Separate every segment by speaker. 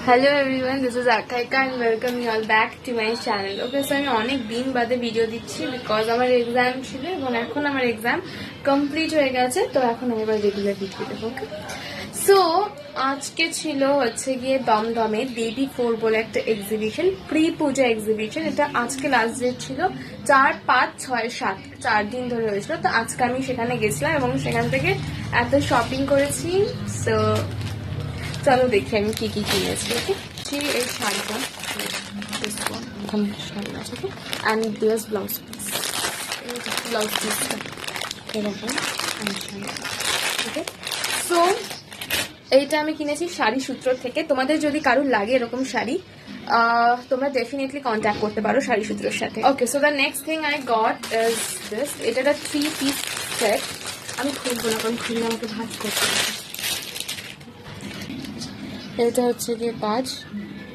Speaker 1: Hello everyone, this is Akaika and welcome you all back to my channel. Okay, so আমি অনেক দিন বাদে video দিচ্ছি because আমার এক্সাম ছিল এবং এখন আমার এক্সাম কমপ্লিট হয়ে গেছে, তো এখন আমি এবার রেগুলার ভিডিও দেবো। ওকে, সো আজকে ছিল হচ্ছে গিয়ে দমদমে বেবি 4 বলে একটা এক্সিবিশন, প্রি পূজা এক্সিবিশন। এটা আজকে লাস্ট ডেট ছিল, 4, 5, 6, 7 4 দিন ধরে হয়েছিল। তো আজকে আমি সেখানে গেছিলাম এবং সেখান থেকে এত শপিং করেছি। সো চলো দেখি আমি কি কি কিনেছি। ওকে, এই শাড়িটা and this blouse piece, blouse পিসটা এরকম। ওকে, সো এইটা আমি কিনেছি শাড়ি সূত্র থেকে। তোমাদের যদি কারোর লাগে এরকম শাড়ি, তোমরা ডেফিনেটলি কন্ট্যাক্ট করতে পারো শাড়ি সূত্রের সাথে। Okay, so the next thing I got is this. এটা একটা 3 পিস সেট। আমি খুলবো না কারণ খুললে আমাকে ভাজ করতে হবে। এটা হচ্ছে গিয়ে বাজ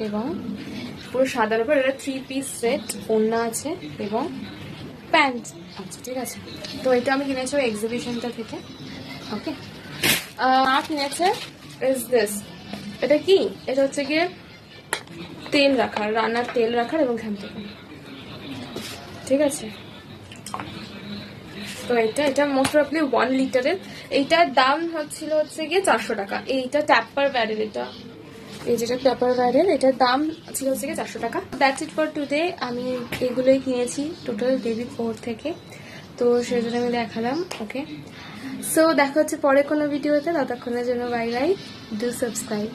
Speaker 1: এবং পুরো সাদার উপর এটা 3 পিস সেট, ওড়না আছে এবং প্যান্ট আচ্ছা, ঠিক আছে। তো এটা আমি কিনেছি ওই এক্সিবিশনটা থেকে। ওকে, আর কিনেছে ইজ দিস। এটা কি? এটা হচ্ছে গিয়ে তেল রাখার, রান্নার তেল রাখার এবং ঘামতে, ঠিক আছে। তো এটা মোস্ট প্রবলি 1 লিটারের। এইটার দাম হচ্ছে গিয়ে 400 টাকা। এইটা ট্যাপার ব্যারের, এটা এই যেটা পেপার ব্যারের, এটার দাম ছিল হচ্ছে গিয়ে 400 টাকা। That's it for today. আমি এগুলোই কিনেছি টোটাল বেবি 4 থেকে, তো সেই জন্য আমি দেখালাম। ওকে, সো দেখা হচ্ছে পরে কোনো ভিডিওতে। ততক্ষণের জন্য বাই বাই, ডু সাবস্ক্রাইব।